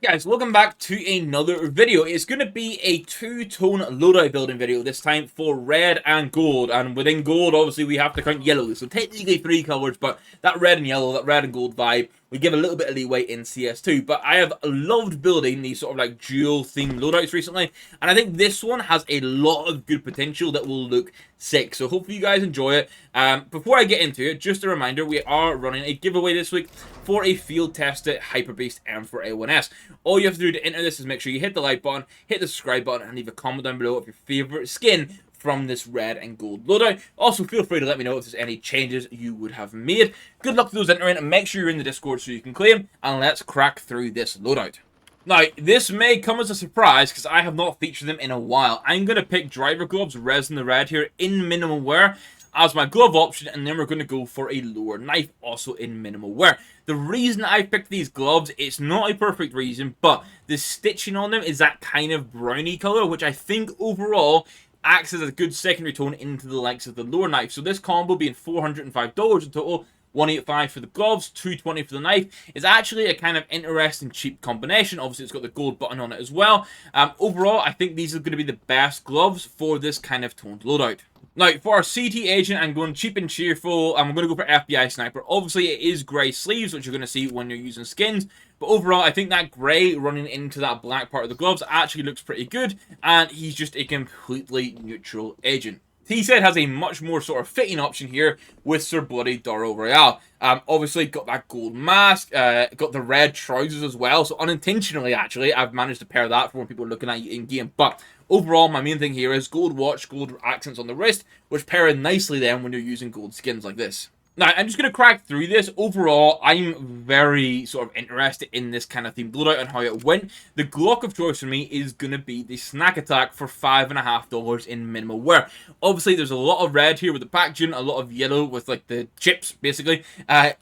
Guys, welcome back to another video. It's going to be a two-tone loadout building video, this time for red and gold. And within gold, obviously, we have to count yellow. So technically 3 colors, but that red and yellow, that red and gold vibe, we give a little bit of leeway in CS2. But I have loved building these sort of like dual-themed loadouts recently. And I think this one has a lot of good potential that will look sick. So hopefully you guys enjoy it. Before I get into it, just a reminder, we are running a giveaway this week for a field-tested hyper-beast M4A1S. All you have to do to enter this is make sure you hit the like button, hit the subscribe button, and leave a comment down below of your favorite skin from this red and gold loadout. Also, feel free to let me know if there's any changes you would have made. Good luck to those entering, and make sure you're in the Discord so you can claim, and let's crack through this loadout. Now, this may come as a surprise because I have not featured them in a while. I'm going to pick driver gloves, res in the red here, in minimal wear as my glove option, and then we're going to go for a lower knife, also in minimal wear. The reason I picked these gloves, it's not a perfect reason, but the stitching on them is that kind of browny color, which I think overall acts as a good secondary tone into the likes of the lower knife. So this combo being $405 in total, $185 for the gloves, $220 for the knife, is actually a kind of interesting cheap combination. Obviously, it's got the gold button on it as well. Overall, I think these are going to be the best gloves for this kind of toned loadout. Now, for our CT agent, I'm going cheap and cheerful. I'm going to go for FBI sniper. Obviously, it is grey sleeves, which you're going to see when you're using skins. But overall, I think that grey running into that black part of the gloves actually looks pretty good. And he's just a completely neutral agent. T-Set has a much more sort of fitting option here with Sir Bloody Doro Royale. Obviously, got that gold mask, got the red trousers as well. So unintentionally, actually, I've managed to pair that for when people are looking at you in-game. But overall, my main thing here is gold watch, gold accents on the wrist, which pair in nicely then when you're using gold skins like this. Now, I'm just going to crack through this. Overall, I'm very sort of interested in this kind of themed loadout and how it went. The Glock of choice for me is going to be the Snack Attack for $5.50 in minimal wear. Obviously, there's a lot of red here with the packaging, a lot of yellow with like the chips, basically,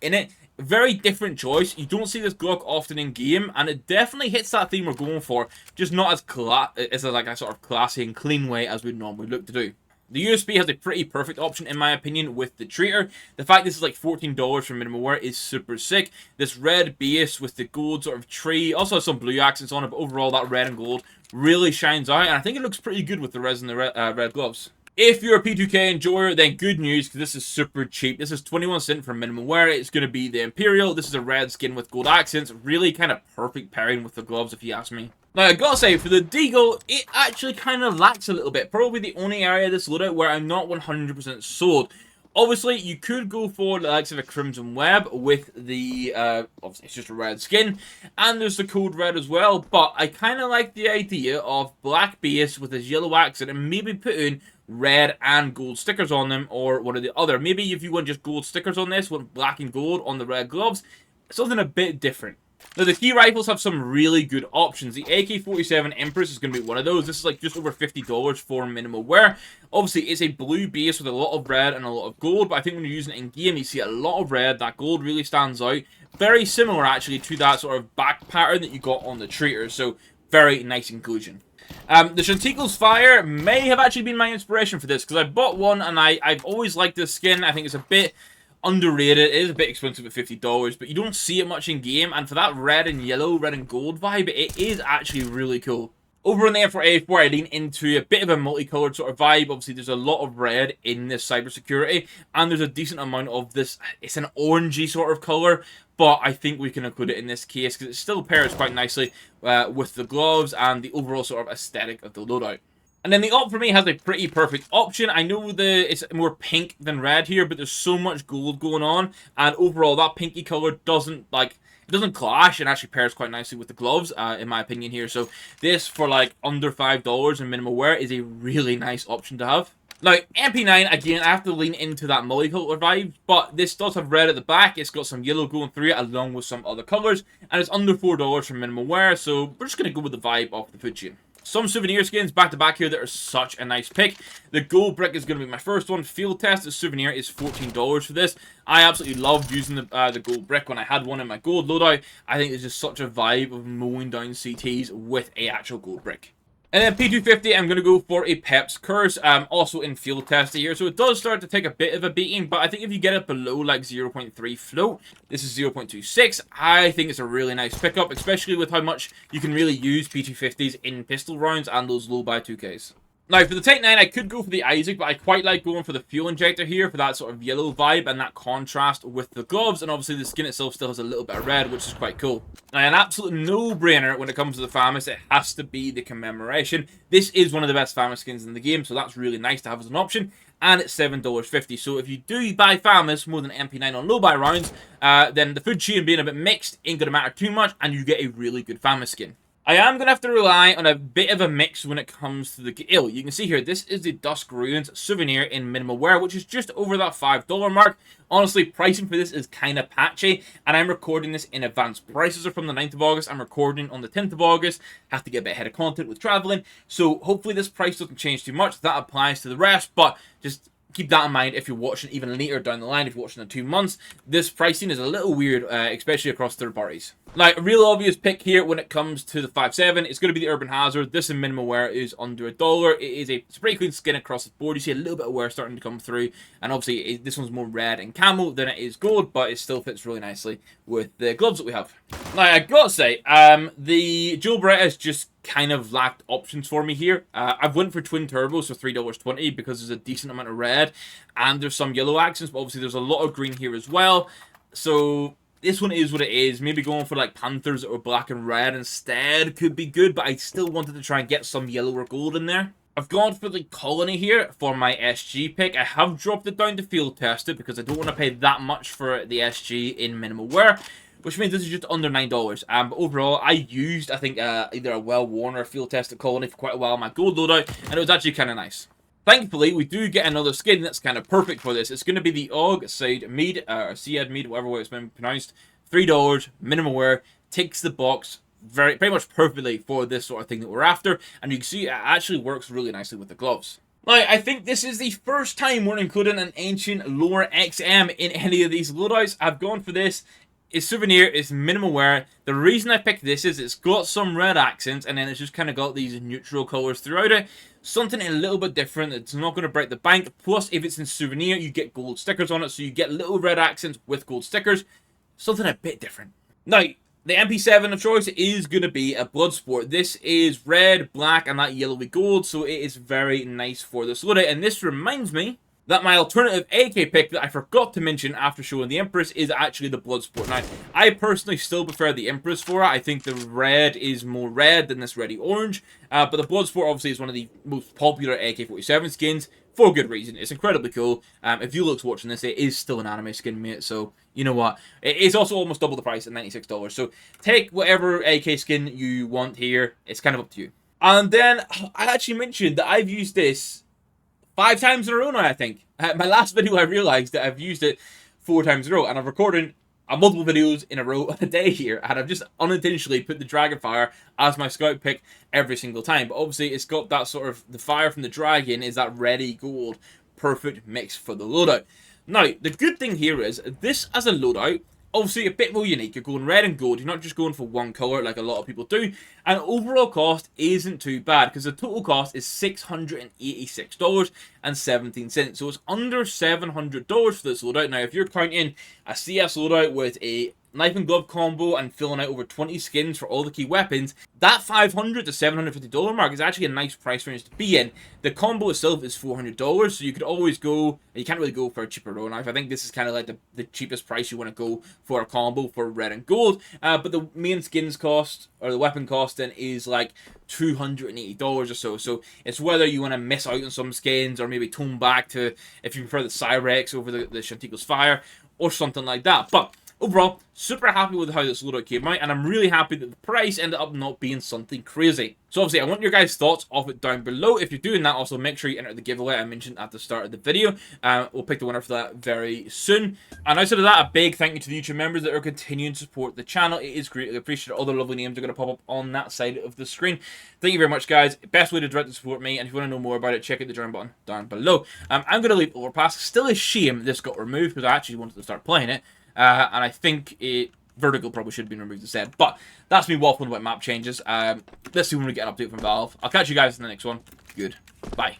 in it. Very different choice. You don't see this Glock often in game, and it definitely hits that theme we're going for, just not as like a sort of classy and clean way as we'd normally look to do. The USB has a pretty perfect option, in my opinion, with the treater. The fact this is like $14 for minimal wear is super sick. This red base with the gold sort of tree, also has some blue accents on it, but overall that red and gold really shines out, and I think it looks pretty good with the res and the red gloves. If you're a P2K enjoyer, then good news, because this is super cheap. This is 21 cents for minimum wear. It's going to be the Imperial. This is a red skin with gold accents. Really kind of perfect pairing with the gloves, if you ask me. Now, I gotta say, for the Deagle, it actually kind of lacks a little bit. Probably the only area of this loadout where I'm not 100% sold. Obviously, you could go for the likes of a Crimson Web with the, obviously it's just a red skin, and there's the code red as well, but I kind of like the idea of black base with this yellow accent and maybe putting red and gold stickers on them, or one or the other. Maybe if you want just gold stickers on this, want black and gold on the red gloves, something a bit different. Now, the key rifles have some really good options. The AK-47 Empress is going to be one of those. This is like just over $50 for minimal wear. Obviously, it's a blue base with a lot of red and a lot of gold, but I think when you're using it in-game, you see a lot of red. That gold really stands out. Very similar, actually, to that sort of back pattern that you got on the treater, so very nice inclusion. The Chanticle's Fire may have actually been my inspiration for this, because I bought one, and I've always liked this skin. I think it's a bit underrated. It is a bit expensive at $50, but you don't see it much in game, and for that red and yellow, red and gold vibe, it is actually really cool. Over on the M4A4, I lean into a bit of a multicolored sort of vibe. Obviously, there's a lot of red in this cybersecurity, and there's a decent amount of this. It's an orangey sort of color, but I think we can include it in this case because it still pairs quite nicely with the gloves and the overall sort of aesthetic of the loadout. And then the op for me has a pretty perfect option. I know it's more pink than red here, but there's so much gold going on, and overall that pinky color doesn't clash and actually pairs quite nicely with the gloves, in my opinion here. So this for like under $5 in minimal wear is a really nice option to have. Now, MP9, again, I have to lean into that multicolor vibe, but this does have red at the back. It's got some yellow going through it along with some other colors, and it's under $4 for minimal wear, so we're just going to go with the vibe of the Fujian. Some souvenir skins back to back here that are such a nice pick. The gold brick is going to be my first one. Field test, the souvenir is $14 for this. I absolutely loved using the gold brick when I had one in my gold loadout. I think it's just such a vibe of mowing down CTs with a actual gold brick. And then P250, I'm going to go for a Pep's Curse, also in field tester here. So it does start to take a bit of a beating, but I think if you get it below like 0.3 float, this is 0.26, I think it's a really nice pickup, especially with how much you can really use P250s in pistol rounds and those low buy 2Ks. Now, for the Type 9, I could go for the Isaac, but I quite like going for the fuel injector here for that sort of yellow vibe and that contrast with the gloves. And obviously, the skin itself still has a little bit of red, which is quite cool. Now, an absolute no-brainer when it comes to the FAMAS, it has to be the commemoration. This is one of the best FAMAS skins in the game, so that's really nice to have as an option. And it's $7.50. So if you do buy FAMAS more than MP9 on low buy rounds, then the food chain being a bit mixed ain't going to matter too much, and you get a really good FAMAS skin. I am going to have to rely on a bit of a mix when it comes to the kill. You can see here, this is the Dusk Ruins souvenir in minimal wear, which is just over that $5 mark. Honestly, pricing for this is kind of patchy, and I'm recording this in advance. Prices are from the 9th of August. I'm recording on the 10th of August. Have to get a bit ahead of content with traveling. So hopefully this price doesn't change too much. That applies to the rest, but just keep that in mind if you're watching even later down the line. If you're watching in 2 months, this pricing is a little weird, especially across third parties. Like, a real obvious pick here when it comes to the 5.7, it's going to be the Urban Hazard. This in minimal wear is under $1. It's a pretty clean skin across the board. You see a little bit of wear starting to come through, and obviously this one's more red and camo than it is gold, but it still fits really nicely with the gloves that we have. Now, I gotta say, the Dual Berettas just kind of lacked options for me here. I've went for twin turbos for $3.20 because there's a decent amount of red and there's some yellow accents, but obviously there's a lot of green here as well. So this one is what it is. Maybe going for like Panthers or black and red instead could be good, but I still wanted to try and get some yellow or gold in there. I've gone for the Colony here for my SG pick. I have dropped it down to field tested because I don't want to pay that much for the SG in minimal wear, which means this is just under $9. But overall, I used, I think, either a well-worn or a field-tested Colony for quite a while on my gold loadout, and it was actually kind of nice. Thankfully, we do get another skin that's kind of perfect for this. It's going to be the Og Side Mead, or Sead Mead, whatever way it's been pronounced. $3, minimal wear, ticks the box pretty much perfectly for this sort of thing that we're after, and you can see it actually works really nicely with the gloves. Now, I think this is the first time we're including an Ancient Lore XM in any of these loadouts. I've gone for this. It's souvenir, it's minimal wear. The reason I picked this is it's got some red accents and then it's just kind of got these neutral colors throughout it. Something a little bit different. It's not going to break the bank. Plus, if it's in souvenir, you get gold stickers on it. So you get little red accents with gold stickers. Something a bit different. Now, the MP7 of choice is going to be a Bloodsport. This is red, black, and that yellowy gold. So it is very nice for this loadout. And this reminds me that my alternative AK pick that I forgot to mention after showing the Empress is actually the Bloodsport. Now, I personally still prefer the Empress for it. I think the red is more red than this reddy orange. But the Bloodsport obviously is one of the most popular AK-47 skins for good reason. It's incredibly cool. If you look's watching this, it is still an anime skin, mate. So, you know what? It is also almost double the price at $96. So, take whatever AK skin you want here. It's kind of up to you. And then, I actually mentioned that I've used this 5 times in a row now, I think. My last video, I realized that I've used it 4 times in a row, and I'm recording multiple videos in a row a day here, and I've just unintentionally put the Dragonfire as my scout pick every single time. But obviously, it's got that sort of, the fire from the dragon is that reddy gold, perfect mix for the loadout. Now, the good thing here is, this as a loadout, obviously a bit more unique. You're going red and gold. You're not just going for one colour like a lot of people do. And overall cost isn't too bad because the total cost is $686.17. So it's under $700 for this loadout. Now, if you're counting a CS loadout with a knife and glove combo and filling out over 20 skins for all the key weapons, that $500 to $750 mark is actually a nice price range to be in. The combo itself is $400, so you could always go, you can't really go for a cheaper row knife. I think this is kind of like the cheapest price you want to go for a combo for red and gold. But the main skins cost, or the weapon cost then, is like $280 or so. So it's whether you want to miss out on some skins or maybe tone back to, if you prefer the Cyrex over the Shantico's Fire or something like that. But overall, super happy with how this loadout came out, and I'm really happy that the price ended up not being something crazy. So obviously, I want your guys' thoughts of it down below. If you're doing that, also make sure you enter the giveaway I mentioned at the start of the video. We'll pick the winner for that very soon. And outside of that, a big thank you to the YouTube members that are continuing to support the channel. It is greatly appreciated. All the lovely names are going to pop up on that side of the screen. Thank you very much, guys. Best way to directly support me, and if you want to know more about it, check out the join button down below. I'm going to leave Overpass. Still a shame this got removed because I actually wanted to start playing it. And I think it Vertical probably should have been removed instead. But that's me waffling about map changes. Let's see when we get an update from Valve. I'll catch you guys in the next one. Goodbye.